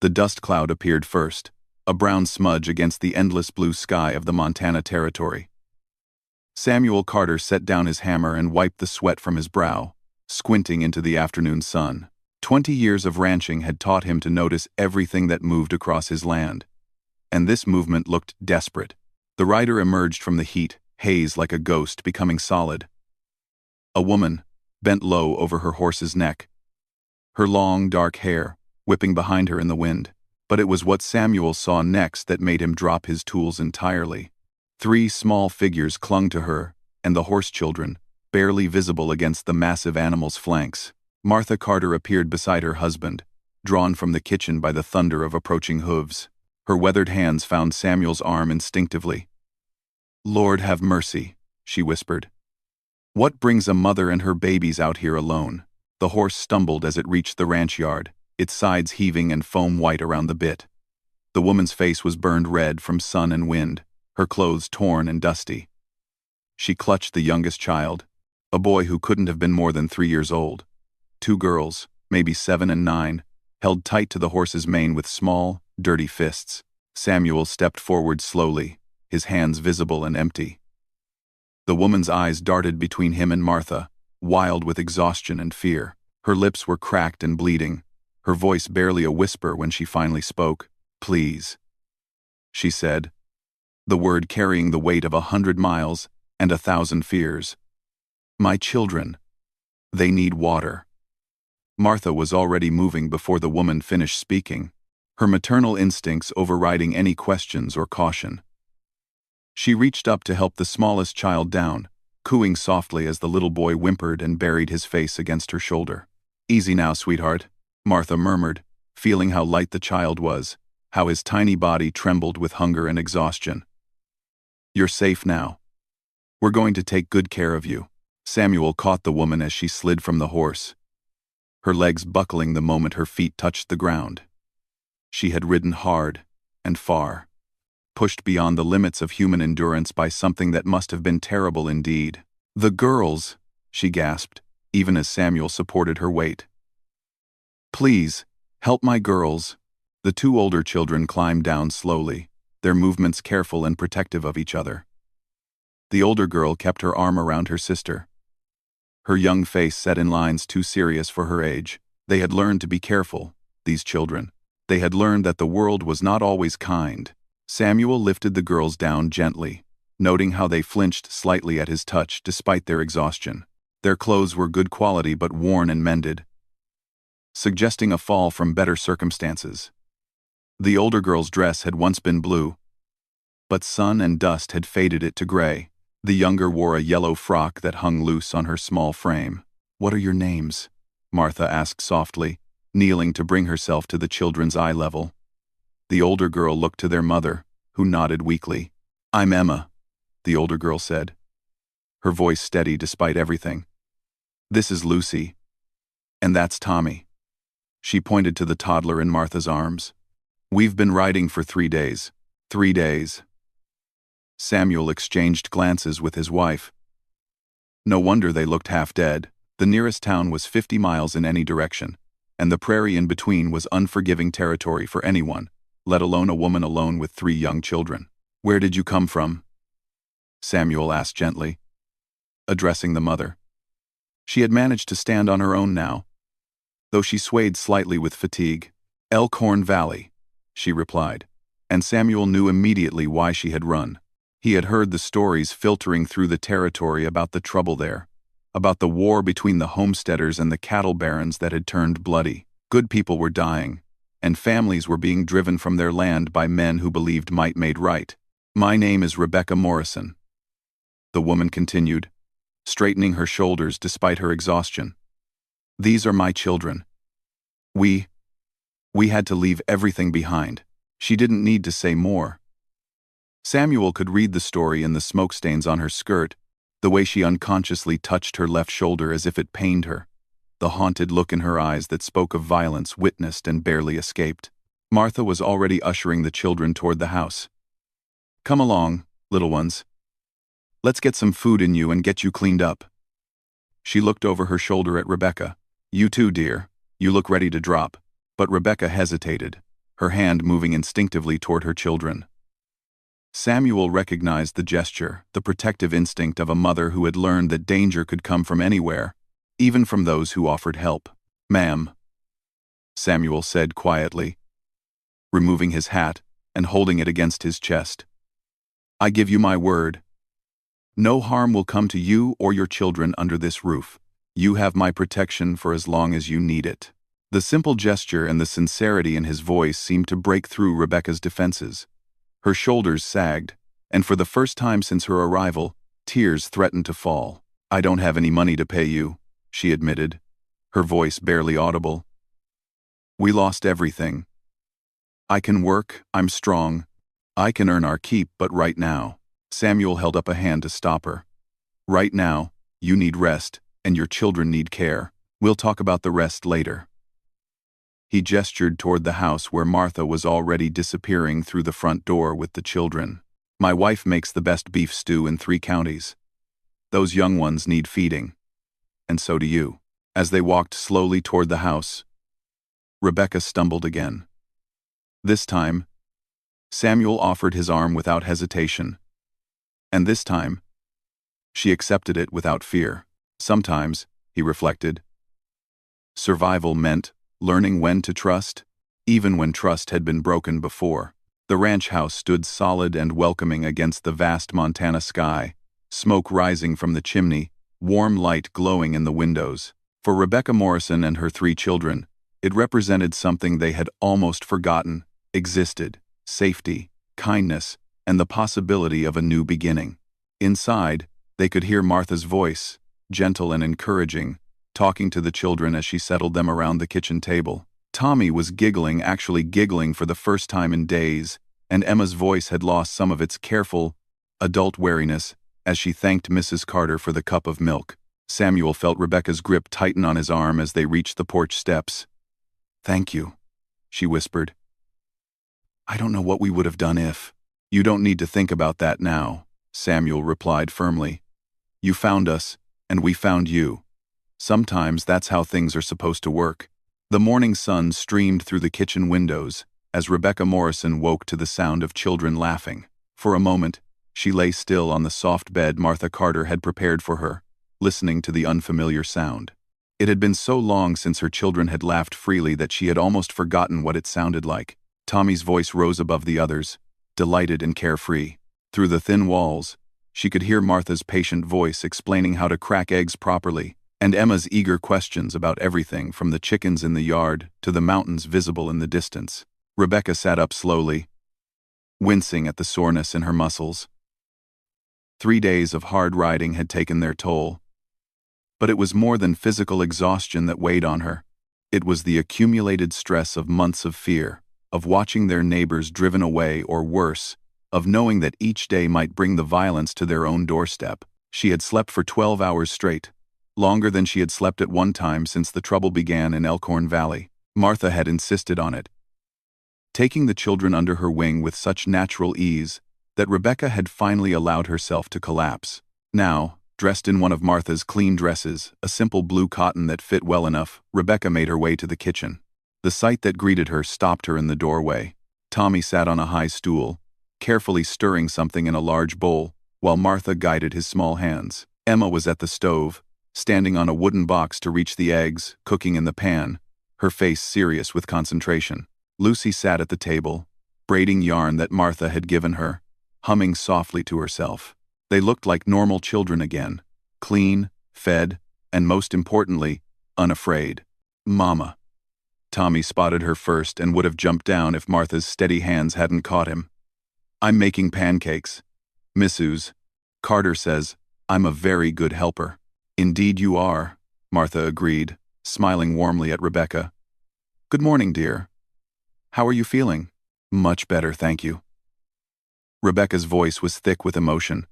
The dust cloud appeared first, a brown smudge against the endless blue sky of the Montana Territory. Samuel Carter set down his hammer and wiped the sweat from his brow, squinting into the afternoon sun. 20 years of ranching had taught him to notice everything that moved across his land. And this movement looked desperate. The rider emerged from the heat, haze like a ghost, becoming solid. A woman, bent low over her horse's neck. Her long, dark hair, whipping behind her in the wind. But it was what Samuel saw next that made him drop his tools entirely. 3 small figures clung to her, and the horse children, barely visible against the massive animal's flanks. Martha Carter appeared beside her husband, drawn from the kitchen by the thunder of approaching hooves. Her weathered hands found Samuel's arm instinctively. "Lord have mercy," she whispered. "What brings a mother and her babies out here alone?" The horse stumbled as it reached the ranch yard, its sides heaving and foam white around the bit. The woman's face was burned red from sun and wind, her clothes torn and dusty. She clutched the youngest child, a boy who couldn't have been more than 3 years old. 2 girls, maybe 7 and 9, held tight to the horse's mane with small, dirty fists. Samuel stepped forward slowly, his hands visible and empty. The woman's eyes darted between him and Martha, wild with exhaustion and fear. Her lips were cracked and bleeding, her voice barely a whisper when she finally spoke. "Please," she said, the word carrying the weight of 100 miles and 1,000 fears. "My children. They need water." Martha was already moving before the woman finished speaking, her maternal instincts overriding any questions or caution. She reached up to help the smallest child down, cooing softly as the little boy whimpered and buried his face against her shoulder. "Easy now, sweetheart," Martha murmured, feeling how light the child was, how his tiny body trembled with hunger and exhaustion. "You're safe now. We're going to take good care of you." Samuel caught the woman as she slid from the horse, her legs buckling the moment her feet touched the ground. She had ridden hard and far, pushed beyond the limits of human endurance by something that must have been terrible indeed. "The girls," she gasped, even as Samuel supported her weight. "Please, help my girls." The 2 older children climbed down slowly, their movements careful and protective of each other. The older girl kept her arm around her sister, her young face set in lines too serious for her age. They had learned to be careful, these children. They had learned that the world was not always kind. Samuel lifted the girls down gently, noting how they flinched slightly at his touch despite their exhaustion. Their clothes were good quality but worn and mended, suggesting a fall from better circumstances. The older girl's dress had once been blue, but sun and dust had faded it to gray. The younger wore a yellow frock that hung loose on her small frame. "What are your names?" Martha asked softly, kneeling to bring herself to the children's eye level. The older girl looked to their mother, who nodded weakly. "I'm Emma," the older girl said, her voice steady despite everything. "This is Lucy. And that's Tommy." She pointed to the toddler in Martha's arms. "We've been riding for 3 days. 3 days." Samuel exchanged glances with his wife. No wonder they looked half dead. The nearest town was 50 miles in any direction, and the prairie in between was unforgiving territory for anyone, let alone a woman alone with 3 young children. "Where did you come from?" Samuel asked gently, addressing the mother. She had managed to stand on her own now, though she swayed slightly with fatigue. "Elkhorn Valley," she replied, and Samuel knew immediately why she had run. He had heard the stories filtering through the territory about the trouble there, about the war between the homesteaders and the cattle barons that had turned bloody. Good people were dying, and families were being driven from their land by men who believed might made right. "My name is Rebecca Morrison," the woman continued, straightening her shoulders despite her exhaustion. "These are my children. We had to leave everything behind." She didn't need to say more. Samuel could read the story in the smoke stains on her skirt, the way she unconsciously touched her left shoulder as if it pained her, the haunted look in her eyes that spoke of violence witnessed and barely escaped. Martha was already ushering the children toward the house. "Come along, little ones. Let's get some food in you and get you cleaned up." She looked over her shoulder at Rebecca. "You too, dear. You look ready to drop." But Rebecca hesitated, her hand moving instinctively toward her children. Samuel recognized the gesture, the protective instinct of a mother who had learned that danger could come from anywhere, even from those who offered help. "Ma'am," Samuel said quietly, removing his hat and holding it against his chest. "I give you my word. No harm will come to you or your children under this roof. You have my protection for as long as you need it." The simple gesture and the sincerity in his voice seemed to break through Rebecca's defenses. Her shoulders sagged, and for the first time since her arrival, tears threatened to fall. "I don't have any money to pay you," she admitted, her voice barely audible. "We lost everything. I can work, I'm strong. I can earn our keep, but right now," Samuel held up a hand to stop her. "Right now, you need rest, and your children need care. We'll talk about the rest later." He gestured toward the house where Martha was already disappearing through the front door with the children. "My wife makes the best beef stew in 3 counties. Those young ones need feeding. And so do you." As they walked slowly toward the house, Rebecca stumbled again. This time, Samuel offered his arm without hesitation. And this time, she accepted it without fear. Sometimes, he reflected, survival meant learning when to trust, even when trust had been broken before. The ranch house stood solid and welcoming against the vast Montana sky, smoke rising from the chimney, warm light glowing in the windows. For Rebecca Morrison and her 3 children, it represented something they had almost forgotten existed: safety, kindness, and the possibility of a new beginning. Inside, they could hear Martha's voice, gentle and encouraging, talking to the children as she settled them around the kitchen table. Tommy was giggling, actually giggling for the first time in days, and Emma's voice had lost some of its careful, adult wariness as she thanked Mrs. Carter for the cup of milk. Samuel felt Rebecca's grip tighten on his arm as they reached the porch steps. "Thank you," she whispered. "I don't know what we would have done if—" "You don't need to think about that now," Samuel replied firmly. "You found us, and we found you. Sometimes that's how things are supposed to work." The morning sun streamed through the kitchen windows as Rebecca Morrison woke to the sound of children laughing. For a moment, she lay still on the soft bed Martha Carter had prepared for her, listening to the unfamiliar sound. It had been so long since her children had laughed freely that she had almost forgotten what it sounded like. Tommy's voice rose above the others, delighted and carefree. Through the thin walls, she could hear Martha's patient voice explaining how to crack eggs properly, and Emma's eager questions about everything from the chickens in the yard to the mountains visible in the distance. Rebecca sat up slowly, wincing at the soreness in her muscles. 3 days of hard riding had taken their toll. But it was more than physical exhaustion that weighed on her. It was the accumulated stress of months of fear, of watching their neighbors driven away or worse, of knowing that each day might bring the violence to their own doorstep. She had slept for 12 hours straight, longer than she had slept at one time since the trouble began in Elkhorn Valley. Martha had insisted on it, taking the children under her wing with such natural ease that Rebecca had finally allowed herself to collapse. Now, dressed in one of Martha's clean dresses, a simple blue cotton that fit well enough, Rebecca made her way to the kitchen. The sight that greeted her stopped her in the doorway. Tommy sat on a high stool, carefully stirring something in a large bowl, while Martha guided his small hands. Emma was at the stove, standing on a wooden box to reach the eggs, cooking in the pan, her face serious with concentration. Lucy sat at the table, braiding yarn that Martha had given her, humming softly to herself. They looked like normal children again, clean, fed, and most importantly, unafraid. "Mama." Tommy spotted her first and would have jumped down if Martha's steady hands hadn't caught him. "I'm making pancakes. Mrs. Carter says I'm a very good helper." "Indeed you are," Martha agreed, smiling warmly at Rebecca. "Good morning, dear. How are you feeling?" "Much better, thank you." Rebecca's voice was thick with emotion.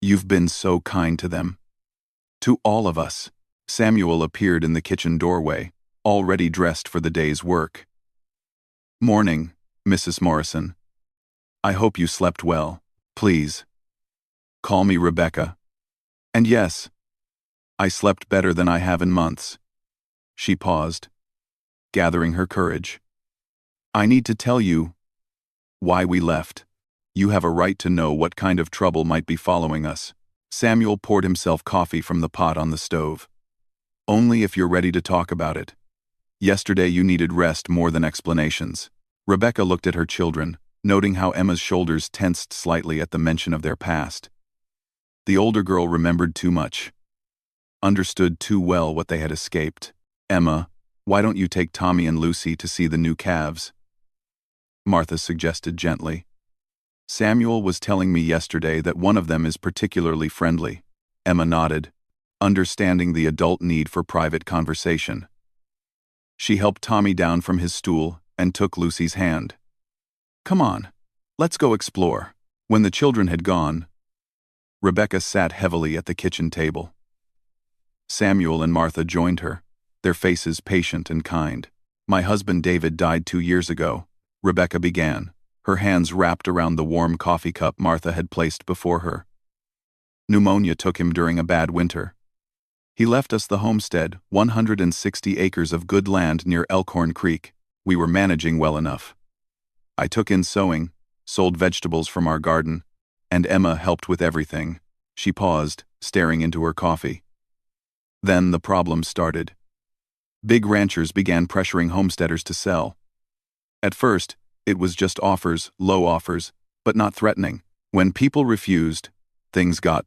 "You've been so kind to them. To all of us." Samuel appeared in the kitchen doorway, already dressed for the day's work. "Morning, Mrs. Morrison. I hope you slept well. Please call me Rebecca. And yes, I slept better than I have in months." She paused, gathering her courage. I need to tell you why we left. You have a right to know what kind of trouble might be following us. Samuel poured himself coffee from the pot on the stove. Only if you're ready to talk about it. Yesterday you needed rest more than explanations. Rebecca looked at her children, noting how Emma's shoulders tensed slightly at the mention of their past. The older girl remembered too much. Understood too well what they had escaped. Emma, why don't you take Tommy and Lucy to see the new calves? Martha suggested gently. Samuel was telling me yesterday that one of them is particularly friendly. Emma nodded, understanding the adult need for private conversation. She helped Tommy down from his stool and took Lucy's hand. Come on, let's go explore. When the children had gone, Rebecca sat heavily at the kitchen table. Samuel and Martha joined her, their faces patient and kind. My husband David died 2 years ago, Rebecca began, her hands wrapped around the warm coffee cup Martha had placed before her. Pneumonia took him during a bad winter. He left us the homestead, 160 acres of good land near Elkhorn Creek. We were managing well enough. I took in sewing, sold vegetables from our garden, and Emma helped with everything. She paused, staring into her coffee. Then the problem started. Big ranchers began pressuring homesteaders to sell. At first, it was just offers, low offers, but not threatening. When people refused, things got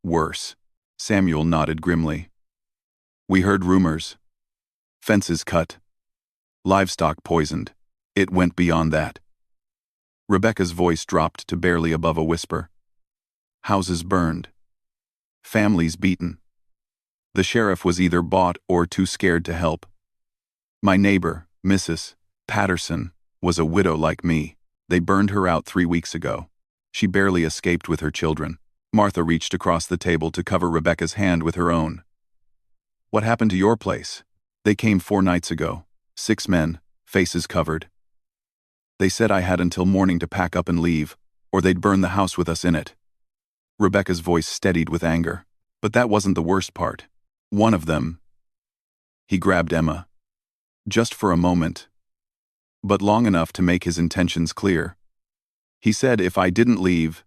worse. Samuel nodded grimly. We heard rumors. Fences cut. Livestock poisoned. It went beyond that. Rebecca's voice dropped to barely above a whisper. Houses burned. Families beaten. The sheriff was either bought or too scared to help. My neighbor, Mrs. Patterson, was a widow like me. They burned her out 3 weeks ago. She barely escaped with her children. Martha reached across the table to cover Rebecca's hand with her own. What happened to your place? They came 4 nights ago. 6 men, faces covered. They said I had until morning to pack up and leave, or they'd burn the house with us in it. Rebecca's voice steadied with anger. But that wasn't the worst part. One of them. He grabbed Emma. Just for a moment. But long enough to make his intentions clear. He said if I didn't leave,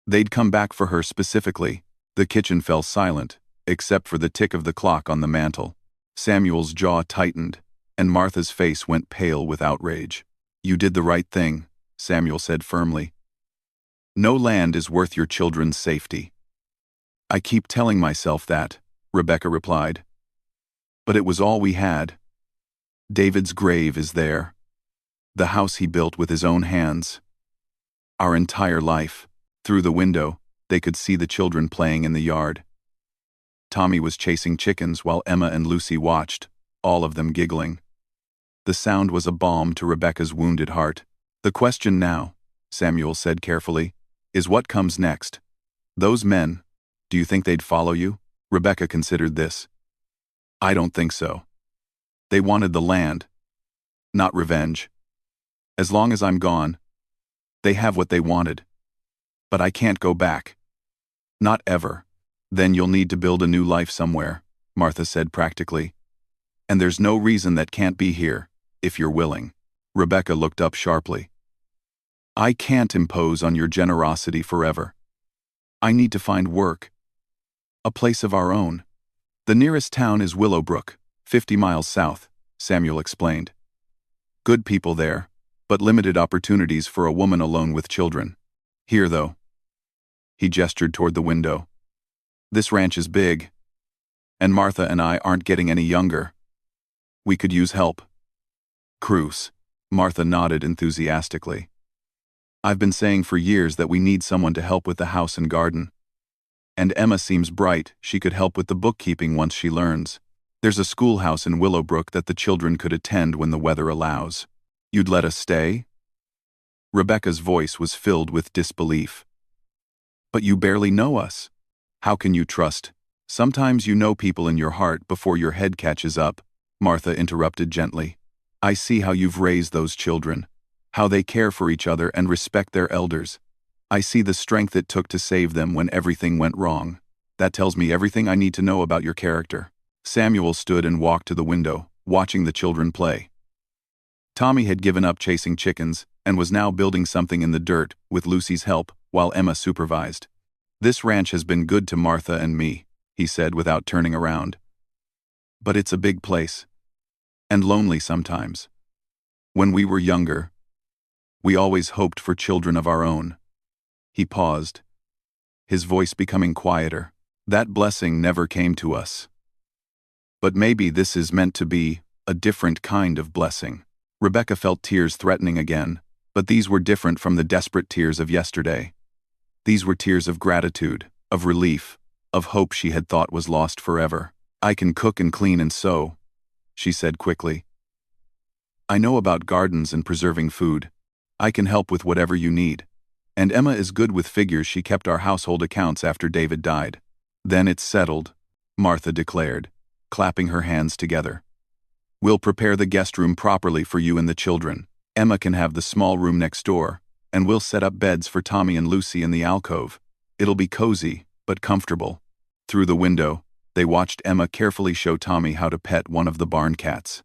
they'd come back for her specifically. The kitchen fell silent, except for the tick of the clock on the mantel. Samuel's jaw tightened, and Martha's face went pale with outrage. You did the right thing, Samuel said firmly. No land is worth your children's safety. I keep telling myself that, Rebecca replied. But it was all we had. David's grave is there. The house he built with his own hands. Our entire life. Through the window, they could see the children playing in the yard. Tommy was chasing chickens while Emma and Lucy watched, all of them giggling. The sound was a balm to Rebecca's wounded heart. The question now, Samuel said carefully, is what comes next. Those men, do you think they'd follow you? Rebecca considered this. I don't think so. They wanted the land, not revenge. As long as I'm gone, they have what they wanted. But I can't go back. Not ever. Then you'll need to build a new life somewhere, Martha said practically. And there's no reason that can't be here, if you're willing. Rebecca looked up sharply. I can't impose on your generosity forever. I need to find work. A place of our own. The nearest town is Willowbrook, 50 miles south, Samuel explained. Good people there, but limited opportunities for a woman alone with children. Here, though. He gestured toward the window. This ranch is big, and Martha and I aren't getting any younger. We could use help. Cruz. Martha nodded enthusiastically. I've been saying for years that we need someone to help with the house and garden. And Emma seems bright, she could help with the bookkeeping once she learns. There's a schoolhouse in Willowbrook that the children could attend when the weather allows. You'd let us stay? Rebecca's voice was filled with disbelief. But you barely know us. How can you trust? Sometimes you know people in your heart before your head catches up, Martha interrupted gently. I see how you've raised those children, how they care for each other and respect their elders. I see the strength it took to save them when everything went wrong. That tells me everything I need to know about your character. Samuel stood and walked to the window, watching the children play. Tommy had given up chasing chickens and was now building something in the dirt with Lucy's help while Emma supervised. "This ranch has been good to Martha and me," he said without turning around. "But it's a big place. And lonely sometimes. When we were younger, we always hoped for children of our own." He paused, his voice becoming quieter. "That blessing never came to us. But maybe this is meant to be a different kind of blessing." Rebecca felt tears threatening again, but these were different from the desperate tears of yesterday. These were tears of gratitude, of relief, of hope she had thought was lost forever. "I can cook and clean and sew," she said quickly. "I know about gardens and preserving food. I can help with whatever you need. And Emma is good with figures. She kept our household accounts after David died." "Then it's settled," Martha declared, clapping her hands together. "We'll prepare the guest room properly for you and the children. Emma can have the small room next door, and we'll set up beds for Tommy and Lucy in the alcove. It'll be cozy, but comfortable." Through the window, they watched Emma carefully show Tommy how to pet one of the barn cats.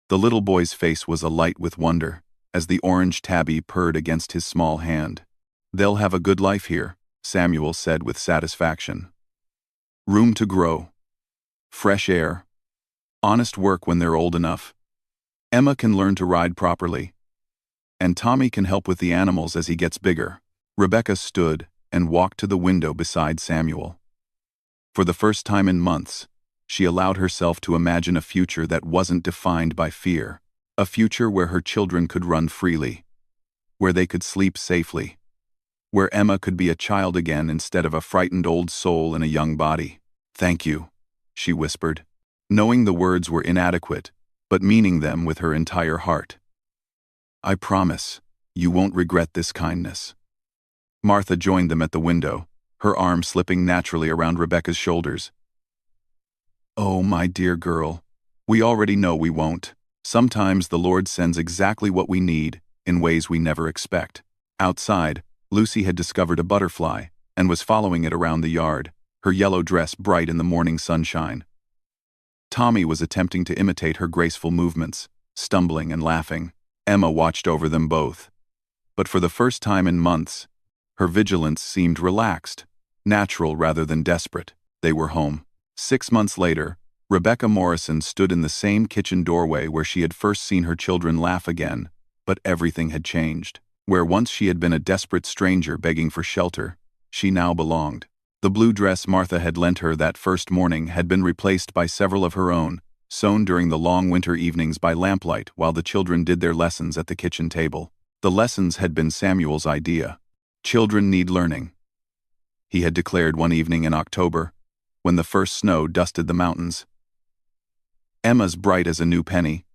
The little boy's face was alight with wonder as the orange tabby purred against his small hand. "They'll have a good life here," Samuel said with satisfaction. "Room to grow. Fresh air. Honest work when they're old enough. Emma can learn to ride properly. And Tommy can help with the animals as he gets bigger." Rebecca stood and walked to the window beside Samuel. For the first time in months, she allowed herself to imagine a future that wasn't defined by fear, a future where her children could run freely, where they could sleep safely, where Emma could be a child again instead of a frightened old soul in a young body. "Thank you," she whispered, knowing the words were inadequate, but meaning them with her entire heart. "I promise, you won't regret this kindness." Martha joined them at the window, her arm slipping naturally around Rebecca's shoulders. "Oh, my dear girl, we already know we won't. Sometimes the Lord sends exactly what we need, in ways we never expect." Outside, Lucy had discovered a butterfly and was following it around the yard, her yellow dress bright in the morning sunshine. Tommy was attempting to imitate her graceful movements, stumbling and laughing. Emma watched over them both. But for the first time in months, her vigilance seemed relaxed, natural rather than desperate. They were home. 6 months later, Rebecca Morrison stood in the same kitchen doorway where she had first seen her children laugh again, but everything had changed. Where once she had been a desperate stranger begging for shelter, she now belonged. The blue dress Martha had lent her that first morning had been replaced by several of her own, sewn during the long winter evenings by lamplight while the children did their lessons at the kitchen table. The lessons had been Samuel's idea. "Children need learning," he had declared one evening in October, when the first snow dusted the mountains. "Emma's bright as a new penny.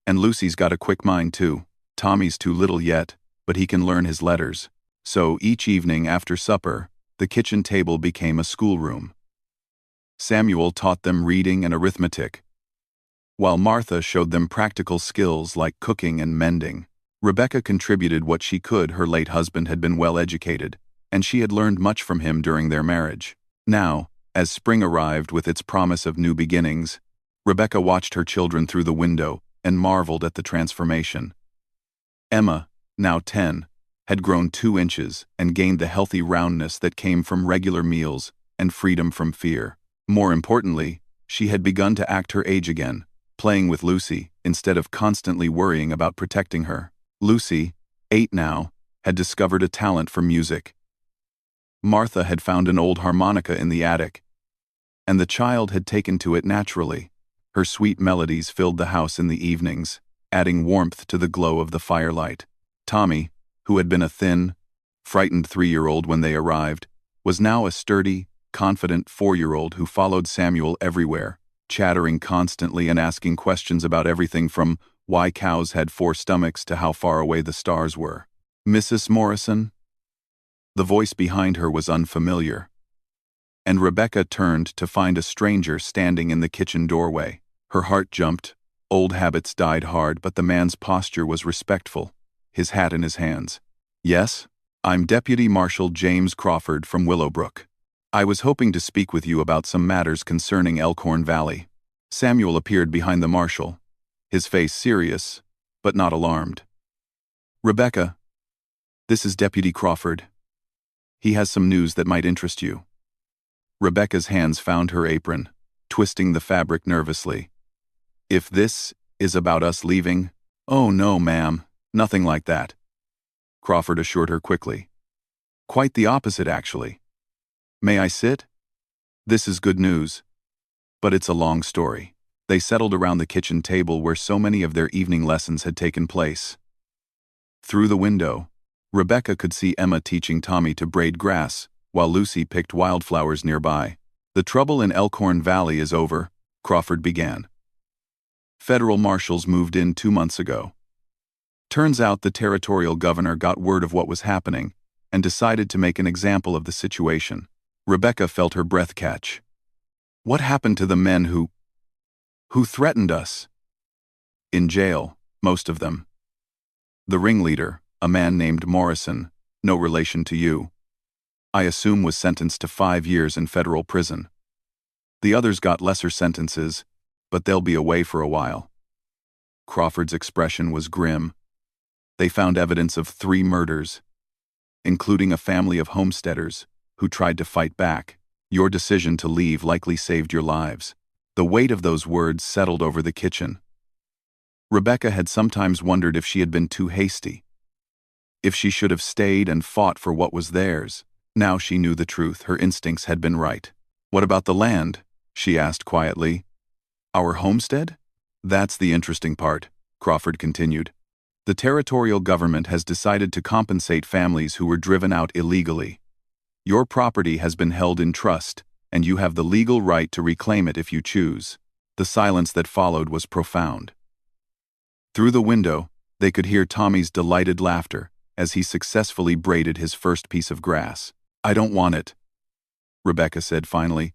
And Lucy's got a quick mind too. Tommy's too little yet, but he can learn his letters." So each evening after supper, the kitchen table became a schoolroom. Samuel taught them reading and arithmetic, while Martha showed them practical skills like cooking and mending. Rebecca contributed what she could. Her late husband had been well educated, and she had learned much from him during their marriage. Now, as spring arrived with its promise of new beginnings, Rebecca watched her children through the window and marveled at the transformation. Emma, now 10, had grown 2 inches and gained the healthy roundness that came from regular meals and freedom from fear. More importantly, she had begun to act her age again, playing with Lucy instead of constantly worrying about protecting her. Lucy, 8 now, had discovered a talent for music. Martha had found an old harmonica in the attic, and the child had taken to it naturally. Her sweet melodies filled the house in the evenings, adding warmth to the glow of the firelight. Tommy, who had been a thin, frightened 3-year-old when they arrived, was now a sturdy, confident 4-year-old who followed Samuel everywhere, chattering constantly and asking questions about everything from why cows had 4 stomachs to how far away the stars were. "Mrs. Morrison?" The voice behind her was unfamiliar, and Rebecca turned to find a stranger standing in the kitchen doorway. Her heart jumped. Old habits died hard, but the man's posture was respectful, his hat in his hands. "Yes, I'm Deputy Marshal James Crawford from Willowbrook. I was hoping to speak with you about some matters concerning Elkhorn Valley." Samuel appeared behind the marshal, his face serious, but not alarmed. "Rebecca, this is Deputy Crawford. He has some news that might interest you." Rebecca's hands found her apron, twisting the fabric nervously. "If this is about us leaving—" "Oh no, ma'am, nothing like that," Crawford assured her quickly. "Quite the opposite, actually. May I sit? This is good news. But it's a long story." They settled around the kitchen table where so many of their evening lessons had taken place. Through the window, Rebecca could see Emma teaching Tommy to braid grass, while Lucy picked wildflowers nearby. "The trouble in Elkhorn Valley is over," Crawford began. "Federal marshals moved in 2 months ago. Turns out the territorial governor got word of what was happening and decided to make an example of the situation." Rebecca felt her breath catch. "What happened to the men who threatened us?" "In jail, most of them. The ringleader, a man named Morrison, no relation to you, I assume was sentenced to 5 years in federal prison. The others got lesser sentences, but they'll be away for a while." Crawford's expression was grim. "They found evidence of 3 murders, including a family of homesteaders who tried to fight back. Your decision to leave likely saved your lives." The weight of those words settled over the kitchen. Rebecca had sometimes wondered if she had been too hasty, if she should have stayed and fought for what was theirs. Now she knew the truth. Her instincts had been right. "What about the land?" she asked quietly. "Our homestead?" "That's the interesting part," Crawford continued. "The territorial government has decided to compensate families who were driven out illegally. Your property has been held in trust, and you have the legal right to reclaim it if you choose." The silence that followed was profound. Through the window, they could hear Tommy's delighted laughter as he successfully braided his first piece of grass. "I don't want it," Rebecca said finally,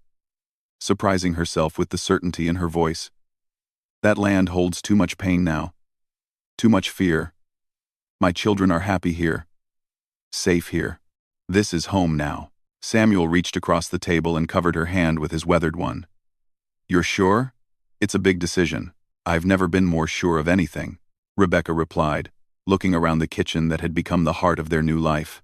surprising herself with the certainty in her voice. "That land holds too much pain now. Too much fear. My children are happy here. Safe here. This is home now." Samuel reached across the table and covered her hand with his weathered one. "You're sure? It's a big decision." "I've never been more sure of anything," Rebecca replied, looking around the kitchen that had become the heart of their new life.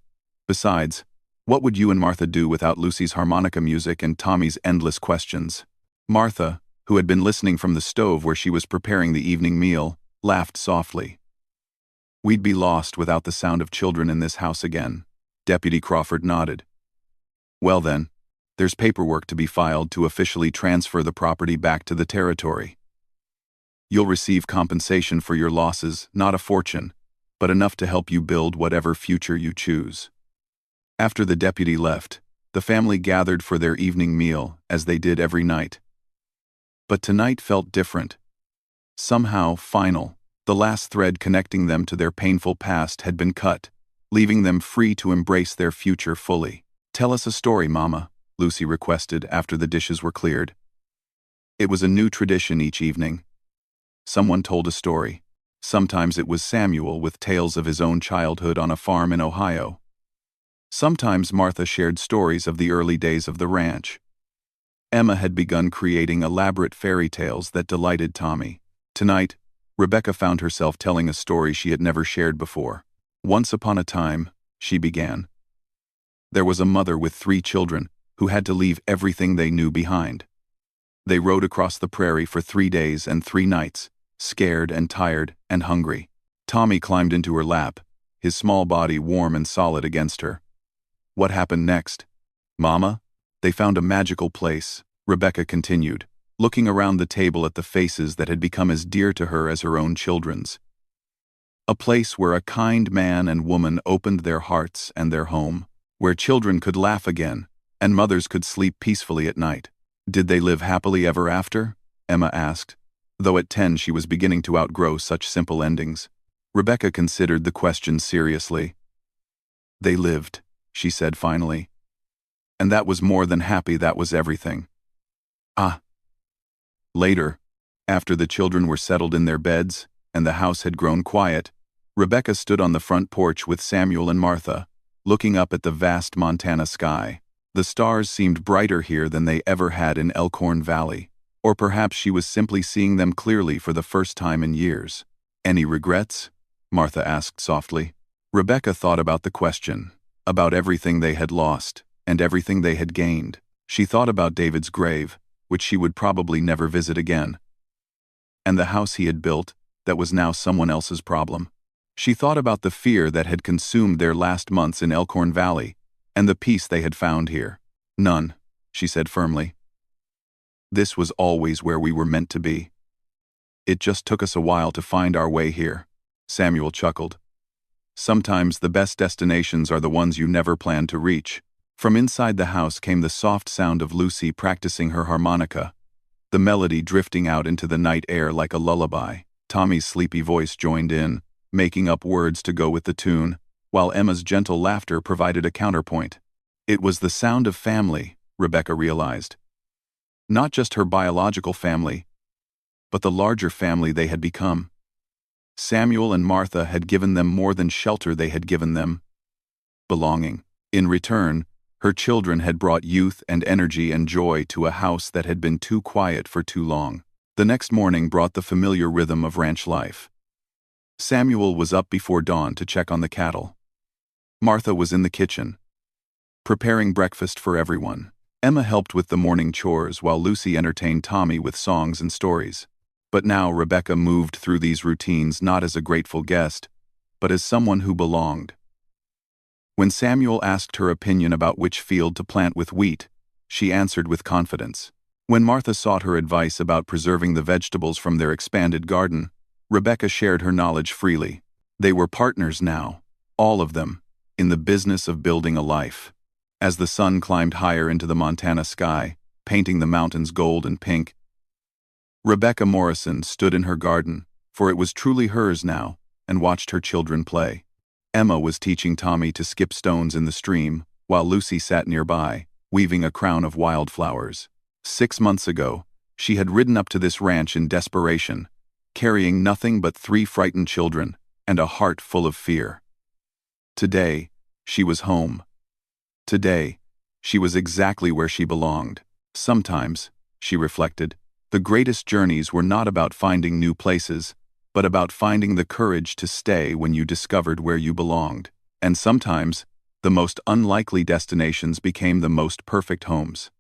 "Besides, what would you and Martha do without Lucy's harmonica music and Tommy's endless questions?" Martha, who had been listening from the stove where she was preparing the evening meal, laughed softly. "We'd be lost without the sound of children in this house again." Deputy Crawford nodded. "Well then, there's paperwork to be filed to officially transfer the property back to the territory. You'll receive compensation for your losses, not a fortune, but enough to help you build whatever future you choose." After the deputy left, the family gathered for their evening meal, as they did every night. But tonight felt different. Somehow final. The last thread connecting them to their painful past had been cut, leaving them free to embrace their future fully. "Tell us a story, Mama," Lucy requested after the dishes were cleared. It was a new tradition each evening. Someone told a story. Sometimes it was Samuel with tales of his own childhood on a farm in Ohio. Sometimes Martha shared stories of the early days of the ranch. Emma had begun creating elaborate fairy tales that delighted Tommy. Tonight, Rebecca found herself telling a story she had never shared before. "Once upon a time," she began, "there was a mother with 3 children who had to leave everything they knew behind. They rode across the prairie for 3 days and 3 nights, scared and tired and hungry." Tommy climbed into her lap, his small body warm and solid against her. "What happened next?" "Mama, they found a magical place," Rebecca continued, looking around the table at the faces that had become as dear to her as her own children's. "A place where a kind man and woman opened their hearts and their home, where children could laugh again, and mothers could sleep peacefully at night." "Did they live happily ever after?" Emma asked, though at 10 she was beginning to outgrow such simple endings. Rebecca considered the question seriously. "They lived," she said finally. "And that was more than happy, that was everything." "Ah." Later, after the children were settled in their beds and the house had grown quiet, Rebecca stood on the front porch with Samuel and Martha, looking up at the vast Montana sky. The stars seemed brighter here than they ever had in Elkhorn Valley, or perhaps she was simply seeing them clearly for the first time in years. Any regrets? Martha asked softly. Rebecca thought about the question, about everything they had lost, and everything they had gained. She thought about David's grave, which she would probably never visit again, and the house he had built, that was now someone else's problem. She thought about the fear that had consumed their last months in Elkhorn Valley, and the peace they had found here. None, she said firmly. This was always where we were meant to be. It just took us a while to find our way here. Samuel chuckled. Sometimes the best destinations are the ones you never planned to reach. From inside the house came the soft sound of Lucy practicing her harmonica, the melody drifting out into the night air like a lullaby. Tommy's sleepy voice joined in, making up words to go with the tune, while Emma's gentle laughter provided a counterpoint. It was the sound of family, Rebecca realized. Not just her biological family, but the larger family they had become. Samuel and Martha had given them more than shelter, they had given them belonging. In return, her children had brought youth and energy and joy to a house that had been too quiet for too long. The next morning brought the familiar rhythm of ranch life. Samuel was up before dawn to check on the cattle. Martha was in the kitchen, preparing breakfast for everyone. Emma helped with the morning chores while Lucy entertained Tommy with songs and stories. But now Rebecca moved through these routines not as a grateful guest, but as someone who belonged. When Samuel asked her opinion about which field to plant with wheat, she answered with confidence. When Martha sought her advice about preserving the vegetables from their expanded garden, Rebecca shared her knowledge freely. They were partners now, all of them, in the business of building a life. As the sun climbed higher into the Montana sky, painting the mountains gold and pink, Rebecca Morrison stood in her garden, for it was truly hers now, and watched her children play. Emma was teaching Tommy to skip stones in the stream, while Lucy sat nearby, weaving a crown of wildflowers. 6 months ago, she had ridden up to this ranch in desperation, carrying nothing but 3 frightened children and a heart full of fear. Today, she was home. Today, she was exactly where she belonged. Sometimes, she reflected, the greatest journeys were not about finding new places, but about finding the courage to stay when you discovered where you belonged. And sometimes, the most unlikely destinations became the most perfect homes.